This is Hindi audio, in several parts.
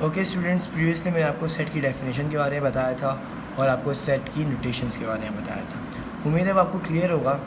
ओके स्टूडेंट्स, प्रीवियसली मैंने आपको सेट की डेफिनेशन के बारे में बताया था और आपको सेट की नोटेशंस के बारे में बताया था। उम्मीद है वो आपको क्लियर होगा।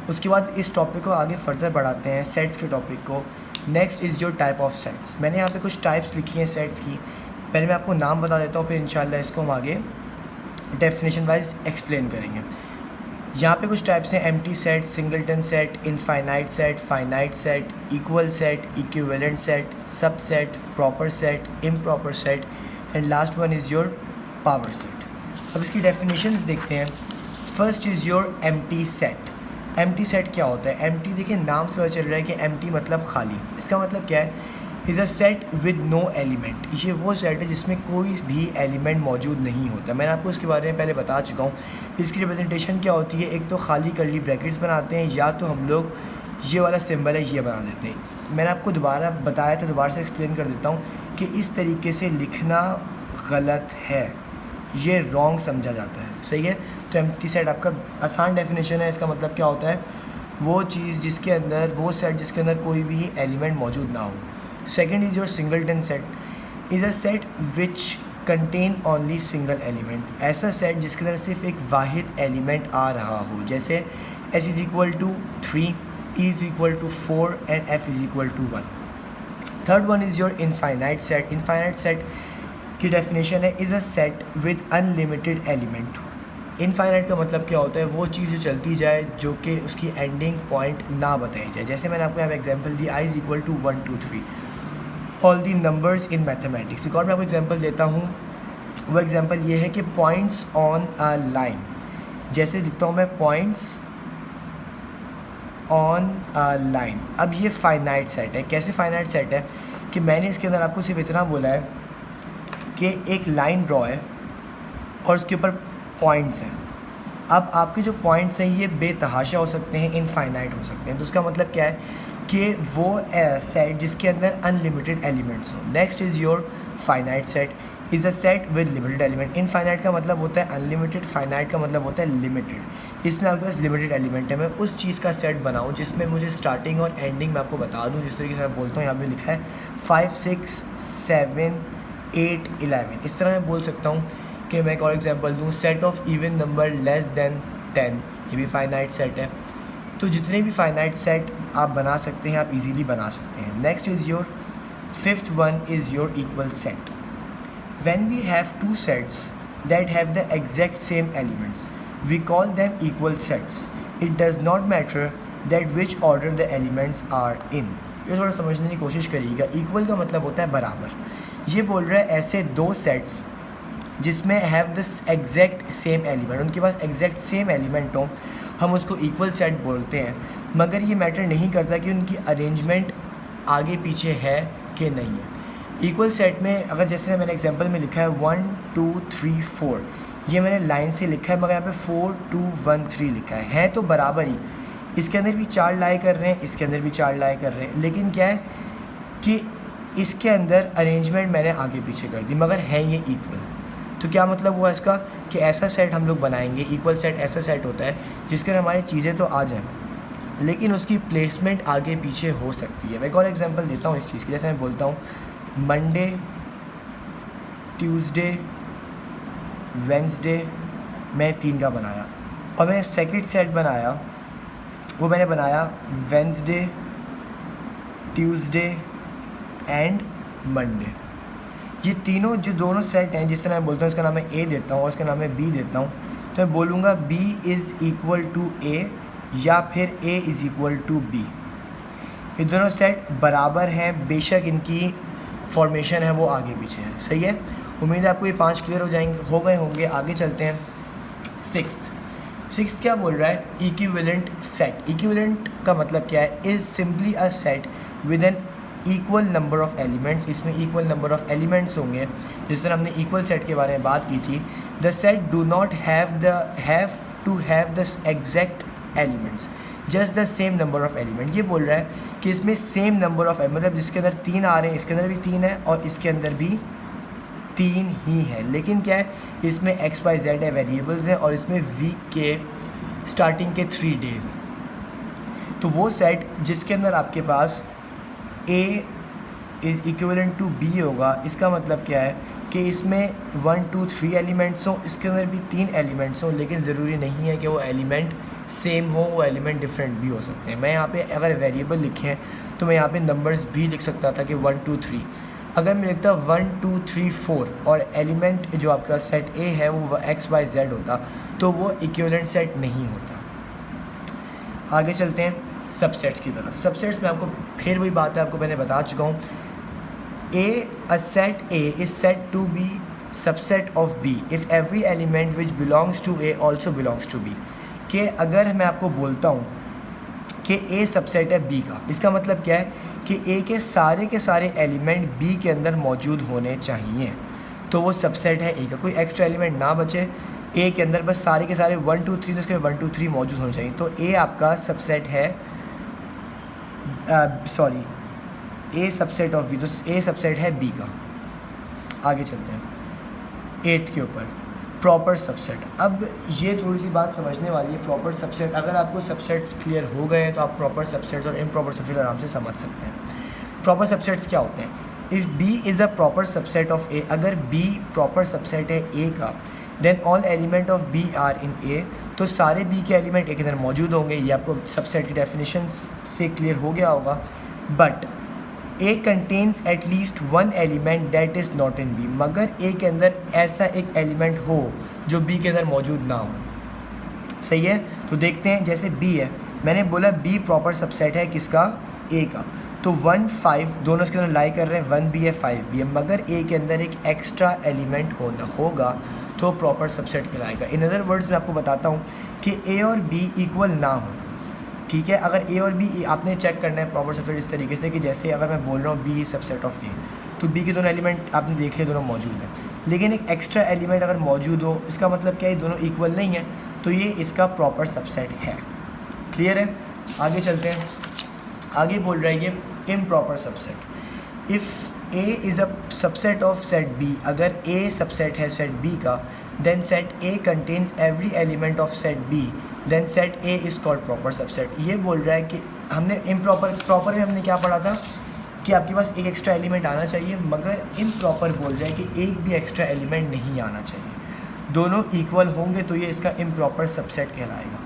उसके बाद इस टॉपिक को आगे फर्दर बढ़ाते हैं, सेट्स के टॉपिक को। Next is your type of sets. मैंने यहाँ पे कुछ टाइप्स लिखी हैं सेट्स की। पहले मैं आपको नाम बता देता हूँ, फिर इंशाल्लाह इसको हम आगे डेफिनेशन वाइज एक्सप्लेन करेंगे। यहाँ पे कुछ टाइप्स हैं: empty set, singleton set, infinite set, finite set, equal set, equivalent set, subset, proper set, improper set and last one is your power set. अब इसकी डेफिनेशंस देखते हैं। First is your empty set. Empty set क्या होता है? एम्प्टी, देखिए नाम से पता चल रहा है कि एम्प्टी मतलब खाली। इसका मतलब क्या है? Is a set with no element. ये वो सेट है जिसमें कोई भी एलिमेंट मौजूद नहीं होता। मैंने आपको इसके बारे में पहले बता चुका हूँ। इसकी रिप्रेजेंटेशन क्या होती है? एक तो खाली कर्ली ब्रैकेट्स बनाते हैं, या तो हम लोग ये वाला सिंबल है ये बना देते हैं। मैंने आपको दोबारा बताया था, दोबारा से एक्सप्लेन कर देता हूँ कि इस तरीके से लिखना गलत है, ये रॉन्ग समझा जाता है। सही है? तो एम्प्टी सेट आपका आसान डेफिनेशन है। इसका मतलब क्या होता है? वो चीज़ जिसके अंदर, वो सेट जिसके अंदर कोई भी एलिमेंट मौजूद ना हो। Second is your singleton set. Is a set which contain only single element. ऐसा सेट जिसके अंदर सिर्फ एक वाहिद एलिमेंट आ रहा हो, जैसे s is equal to 3, e is equal to 4 and f is equal to 1। Third one is your infinite set. Infinite set की डेफिनेशन है is a set with unlimited element. Infinite का मतलब क्या होता है? वो चीज़ जो चलती जाए, जो कि उसकी एंडिंग पॉइंट ना बताई जाए। जैसे मैंने आपको यहाँ एग्जाम्पल दी, i is equal to 1 2 3 all the numbers in mathematics. एक और मैं आपको एग्जांपल देता हूँ। वो एग्जांपल ये है कि पॉइंट्स ऑन अ लाइन। जैसे लिखता हूँ मैं पॉइंट्स ऑन अ लाइन। अब ये फाइनाइट सेट है। कैसे फाइनाइट सेट है? कि मैंने इसके अंदर आपको सिर्फ इतना बोला है कि एक लाइन ड्रॉ है और उसके ऊपर पॉइंट्स हैं। अब आपके जो पॉइंट्स हैं ये बेतहाशा हो सकते हैं, इनफाइनाइट हो सकते हैं। तो उसका मतलब क्या है कि वो सेट जिसके अंदर अनलिमिटेड एलिमेंट्स हो। Next is your finite set. Is a set with limited element. Infinite का मतलब होता है अनलिमिटेड, फाइनाइट का मतलब होता है लिमिटेड। इसमें आपके पास लिमिटेड एलिमेंट है। मैं उस चीज़ का सेट बनाऊँ जिसमें मुझे स्टार्टिंग और एंडिंग मैं आपको बता दूँ। जिस तरीके से मैं बोलता हूँ, यहाँ पे लिखा है 5 6 7 8 11। इस तरह मैं बोल सकता हूँ कि मैं एक और एग्जांपल दूँ, set of even number less than 10। ये भी फाइनाइट सेट है। तो जितने भी फाइनाइट सेट आप बना सकते हैं, आप इजीली बना सकते हैं। Next is your fifth one is your equal set. When we have two sets that have the exact same elements we call them equal sets. It does not matter that which order the elements are in. ये थोड़ा समझने की कोशिश करिएगा। इक्वल का मतलब होता है बराबर। ये बोल रहा है ऐसे दो सेट्स जिसमें have this exact same element, उनके पास एग्जैक्ट सेम एलिमेंट हो, हम उसको इक्वल सेट बोलते हैं। मगर ये मैटर नहीं करता कि उनकी अरेंजमेंट आगे पीछे है कि नहीं है। इक्वल सेट में अगर जैसे मैंने एग्जांपल में लिखा है 1 2 3 4, ये मैंने लाइन से लिखा है, मगर यहाँ पे 4 2 1 3 लिखा है तो बराबर ही। इसके अंदर भी 4 लाई कर रहे हैं, इसके अंदर भी 4 लाई कर रहे हैं, लेकिन क्या है कि इसके अंदर अरेंजमेंट मैंने आगे पीछे कर दी, मगर है ये इक्वल। तो क्या मतलब हुआ इसका कि ऐसा सेट हम लोग बनाएंगे। इक्वल सेट ऐसा सेट होता है जिसके अंदर हमारी चीज़ें तो आ जाएं, लेकिन उसकी प्लेसमेंट आगे पीछे हो सकती है। मैं एक और एग्जांपल देता हूँ इस चीज़ की। जैसे मैं बोलता हूँ मंडे, ट्यूसडे, वेंसडे, मैं 3 का बनाया, और मैंने सेकंड सेट बनाया, वो मैंने बनाया वेंसडे, ट्यूसडे एंड मंडे। ये तीनों जो दोनों सेट हैं, जिस तरह मैं बोलता हूँ इसका नाम मैं ए देता हूँ और इसका नाम मैं बी देता हूँ, तो मैं बोलूँगा B is equal to A या फिर A is equal to B. ये दोनों सेट बराबर हैं, बेशक इनकी फॉर्मेशन है वो आगे पीछे है। सही है? उम्मीद है आपको ये 5 क्लियर हो गए होंगे। आगे चलते हैं। सिक्स्थ क्या बोल रहा है? Equivalent set. इक्विवेलेंट का मतलब क्या है? Is simply a set with an equal number of elements. इसमें इक्वल नंबर ऑफ एलिमेंट्स होंगे। जिस तरह हमने इक्वल सेट के बारे में बात की थी, the set do not have to have the exact elements, just the same number of element. ये बोल रहा है कि इसमें सेम नंबर ऑफ मतलब जिसके अंदर 3 आ रहे हैं, इसके अंदर भी 3 है और इसके अंदर भी 3 ही है। लेकिन क्या है, इसमें x y z है, वेरिएबल्स हैं, और इसमें वीक के स्टार्टिंग के 3 डेज हैं। तो वो सेट जिसके अंदर आपके पास A is equivalent to B होगा, इसका मतलब क्या है कि इसमें 1 2 3 एलिमेंट्स हों, इसके अंदर भी 3 एलिमेंट्स हों, लेकिन ज़रूरी नहीं है कि वो एलिमेंट सेम हो, वो एलिमेंट डिफरेंट भी हो सकते हैं। मैं यहाँ पे अगर वेरिएबल लिखे हैं तो मैं यहाँ पे नंबर्स भी लिख सकता था कि 1 2 3। अगर मैं लिखता 1 2 3 4 और एलिमेंट जो आपके पास सेट ए है वो XYZ होता तो वो इक्विवेलेंट सेट नहीं होता। आगे चलते हैं सबसेट्स की तरफ। सबसेट्स में आपको फिर वही बात है, आपको मैंने बता चुका हूँ। A set A is said to be subset of B if every element which belongs to A also belongs to B। कि अगर मैं आपको बोलता हूँ कि A सबसेट है B का, इसका मतलब क्या है कि A के सारे एलिमेंट B के अंदर मौजूद होने चाहिए, तो वो सबसेट है A का। कोई एक्स्ट्रा एलिमेंट ना बचे A के अंदर, बस सारे के सारे 1 2 3 उसके 1 2 3 मौजूद होने चाहिए, तो A आपका सबसेट है, A सबसेट ऑफ B, तो A सबसेट है B का। आगे चलते हैं 8 के ऊपर, प्रॉपर सबसेट। अब ये थोड़ी सी बात समझने वाली है। प्रॉपर सबसेट, अगर आपको सबसेट्स क्लियर हो गए हैं तो आप प्रॉपर सबसेट्स और इम्प्रॉपर सबसेट आराम से समझ सकते हैं। प्रॉपर सबसेट्स क्या होते हैं? If B is a proper subset of A, अगर B प्रॉपर सबसेट है A का, then all element of B are in A, तो सारे B के एलिमेंट A के अंदर मौजूद होंगे। ये आपको सबसेट की डेफिनेशन से क्लियर हो गया होगा। But A contains at least 1 element that is not in B, मगर A के अंदर ऐसा एक एलिमेंट हो जो B के अंदर मौजूद ना हो। सही है, तो देखते हैं। जैसे B है, मैंने बोला B प्रॉपर सबसेट है किसका? A का, तो 1 5 दोनों इसके अंदर लाई कर रहे हैं, 1 भी है 5 भी है, मगर A के अंदर एक एक्स्ट्रा एलिमेंट होगा तो प्रॉपर सबसेट कहलाएगा। इन अदर वर्ड्स मैं आपको बताता हूँ कि A और B इक्वल ना हो, ठीक है। अगर A और B आपने चेक करना है प्रॉपर सबसेट इस तरीके से कि जैसे अगर मैं बोल रहा हूँ B सबसेट ऑफ A, तो B के दोनों एलिमेंट आपने देख लिया दोनों मौजूद हैं, लेकिन एक एक्स्ट्रा एलिमेंट अगर मौजूद हो, इसका मतलब क्या है? दोनों इक्वल नहीं है, तो ये इसका प्रॉपर सबसेट है। क्लियर है? आगे चलते हैं। आगे बोल रहा है ये improper subset. If A is a subset of set B, अगर A सबसेट है सेट B का, then set A contains every element of set B, then set A is called proper subset. ये बोल रहा है कि हमने प्रॉपर में हमने क्या पढ़ा था कि आपके पास एक एक्स्ट्रा एलिमेंट आना चाहिए, मगर इम्प्रॉपर बोल रहा है कि एक भी एक्स्ट्रा एलिमेंट नहीं आना चाहिए, दोनों इक्वल होंगे तो ये इसका इम्प्रॉपर सबसेट कहलाएगा।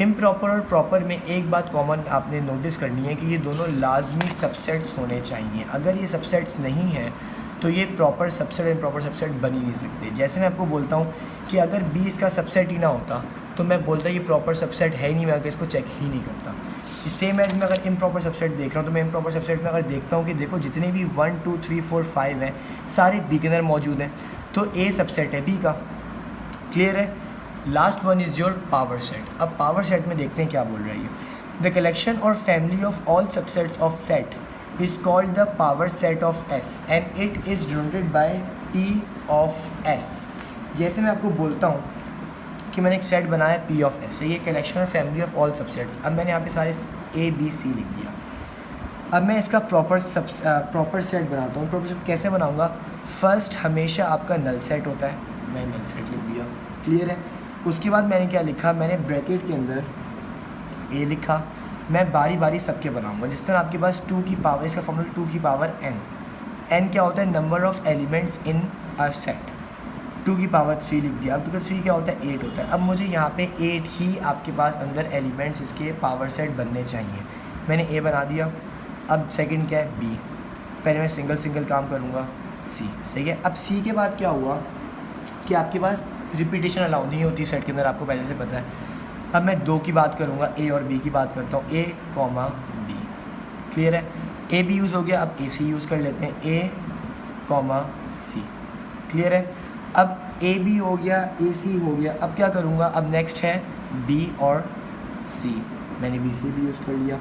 इम्प्रॉपर और प्रॉपर में एक बात कॉमन आपने नोटिस करनी है कि ये दोनों लाजमी सबसेट्स होने चाहिए। अगर ये सबसेट्स नहीं हैं तो ये प्रॉपर सबसेट और इम्प्रॉपर सबसेट बन ही नहीं सकते। जैसे मैं आपको बोलता हूँ कि अगर B इसका सबसेट ही ना होता तो मैं बोलता ये प्रॉपर सबसेट है ही नहीं, मैं अगर इसको चेक ही नहीं करता। सेम एज मैं अगर इम्प्रॉपर सबसेट देख रहा हूँ तो मैं इम्प्रॉपर सबसेट में अगर देखता हूँ कि देखो जितने भी 1 2 3 4 5 हैं सारे B के अंदर मौजूद हैं, तो A सबसेट है B का। क्लियर है? Last one is your power set. अब पावर सेट में देखते हैं क्या बोल रही है। द कलेक्शन और family of all subsets of set is called the power set of S and it is denoted by P of S। जैसे मैं आपको बोलता हूँ कि मैंने एक सेट बनाया P ऑफ S, ये कलेक्शन और फैमिली ऑफ ऑल सबसेट्स। अब मैंने यहाँ पे सारे A B C लिख दिया। अब मैं इसका प्रॉपर सेट बनाता हूँ। प्रॉपर सेट कैसे बनाऊँगा? फर्स्ट हमेशा आपका नल सेट होता है, मैं नल सेट लिख दिया। क्लियर है? उसके बाद मैंने क्या लिखा? मैंने ब्रैकेट के अंदर A लिखा। मैं बारी बारी सबके बनाऊंगा। जिस तरह आपके पास 2 की पावर, इसका फॉर्मूला 2 की पावर n क्या होता है? Number of elements in a set. 2 की पावर 3 लिख दिया। अब 2 का 3 क्या होता है? 8 होता है। अब मुझे यहाँ पे 8 ही आपके पास अंदर एलिमेंट्स इसके पावर सेट बनने चाहिए। मैंने A बना दिया। अब सेकंड क्या है? B। पहले मैं सिंगल काम करूँगा C। सही है? अब C के बाद क्या हुआ कि आपके पास रिपीटेशन अलाउ नहीं होती सेट के अंदर, आपको पहले से पता है। अब मैं 2 की बात करूँगा, A और B की बात करता हूँ, A, B। क्लियर है? A B यूज़ हो गया, अब AC यूज़ कर लेते हैं, A, C। क्लियर है? अब A B हो गया, AC हो गया। अब क्या करूँगा? अब नेक्स्ट है B और C। मैंने B C भी यूज़ कर लिया।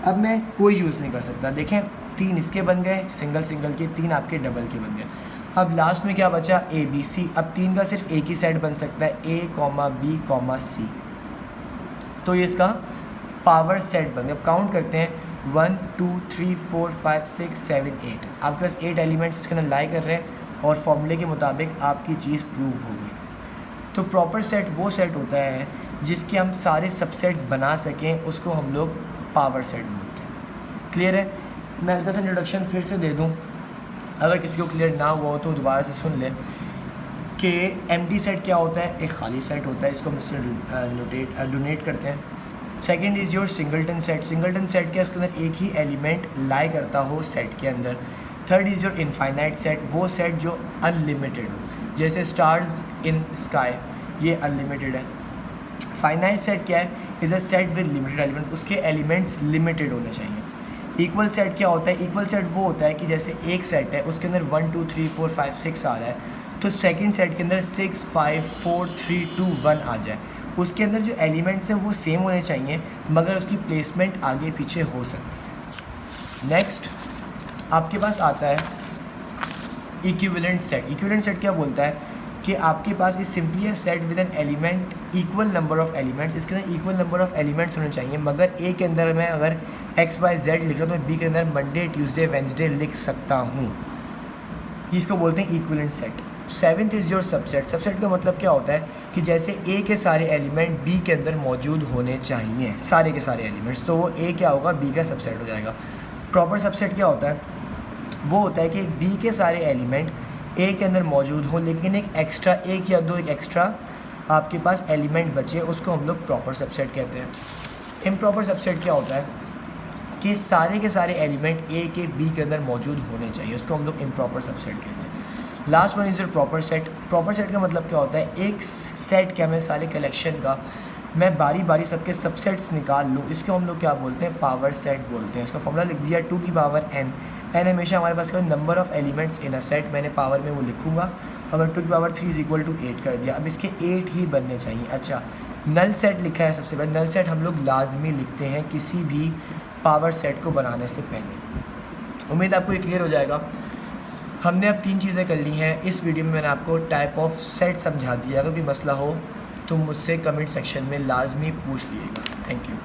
अब मैं कोई यूज़ नहीं कर सकता। देखें 3 इसके बन गए सिंगल के, 3 आपके डबल के बन गए। अब लास्ट में क्या बचा? A B C। अब 3 का सिर्फ एक ही सेट बन सकता है, A, B, C। तो ये इसका पावर सेट बन गया। अब काउंट करते हैं 1 2 3 4 5 6 7 8। आपके पास 8 एलिमेंट्स इसके अंदर लाई कर रहे हैं और फॉर्मूले के मुताबिक आपकी चीज़ प्रूव हो गई। तो प्रॉपर सेट वो सेट होता है जिसके हम सारे सबसेट्स बना सकें, उसको हम लोग पावर सेट बोलते हैं। क्लियर है? मैं हल्का सा इंट्रोडक्शन फिर से दे दूँ, अगर किसी को क्लियर ना हुआ हो तो दोबारा से सुन ले कि एम्प्टी सेट क्या होता है। एक खाली सेट होता है, इसको हम इससे डोनेट करते हैं। Second is your singleton set. Singleton set क्या, उसके अंदर एक ही एलिमेंट लाई करता हो सेट के अंदर। Third is your infinite set, वो सेट जो अनलिमिटेड हो, जैसे स्टार्स इन स्काई, ये अनलिमिटेड है। फाइनाइट सेट क्या है, is a set with limited element, उसके एलिमेंट्स लिमिटेड होने चाहिए। इक्वल सेट क्या होता है, इक्वल सेट वो होता है कि जैसे एक सेट है उसके अंदर 1 2 3 4 5 6 आ रहा है, तो सेकंड सेट के अंदर 6 5 4 3 2 1 आ जाए। उसके अंदर जो एलिमेंट्स हैं वो सेम होने चाहिए, मगर उसकी प्लेसमेंट आगे पीछे हो सकती है। नेक्स्ट आपके पास आता है इक्विवेलेंट सेट। इक्विवेलेंट सेट क्या बोलता है कि आपके पास is simply a set with an element equal number of elements. इसके अंदर इक्वल नंबर ऑफ एलिमेंट्स होने चाहिए, मगर ए के अंदर मैं अगर एक्स वाई जेड लिख रहा हूँ तो मैं बी के अंदर मंडे ट्यूसडे वेंसडे लिख सकता हूँ, जिसको बोलते हैं equivalent set. Seventh is your subset. Subset का मतलब क्या होता है कि जैसे ए के सारे एलिमेंट बी के अंदर मौजूद होने चाहिए, सारे के सारे एलिमेंट्स, तो वो ए क्या होगा, बी का सबसेट हो जाएगा। प्रॉपर सबसेट क्या होता है, वो होता है कि बी के सारे एलिमेंट ए के अंदर मौजूद हो, लेकिन एक एक्स्ट्रा, एक या दो एक एक्स्ट्रा आपके पास एलिमेंट बचे, उसको हम लोग प्रॉपर सबसेट कहते हैं। इम्प्रॉपर सबसेट क्या होता है कि सारे के सारे एलिमेंट ए के बी के अंदर मौजूद होने चाहिए, उसको हम लोग इम्प्रॉपर सबसेट कहते हैं। Last one is your proper set. Proper set का मतलब क्या होता है, एक सेट क्या, मैं सारे कलेक्शन का मैं बारी बारी सबके सबसेट्स निकाल लूँ, इसको हम लोग क्या बोलते हैं, पावर सेट बोलते हैं। इसका फॉर्मूला लिख दिया 2 की पावर n। n हमेशा हमारे पास का number of elements in a set, मैंने पावर में वो लिखूंगा और मैं 2 की पावर 3 इज इक्वल टू 8 कर दिया। अब इसके 8 ही बनने चाहिए। अच्छा, नल सेट लिखा है सबसे पहले। नल सेट हम लोग लाजमी लिखते हैं किसी भी पावर सेट को बनाने से पहले। उम्मीद आपको ये क्लियर हो जाएगा। हमने अब 3 चीज़ें कर ली हैं इस वीडियो में। मैंने आपको टाइप ऑफ सेट समझा दिया। अगर कोई मसला हो तो मुझसे कमेंट सेक्शन में लाजमी पूछ लीजिएगा। Thank you.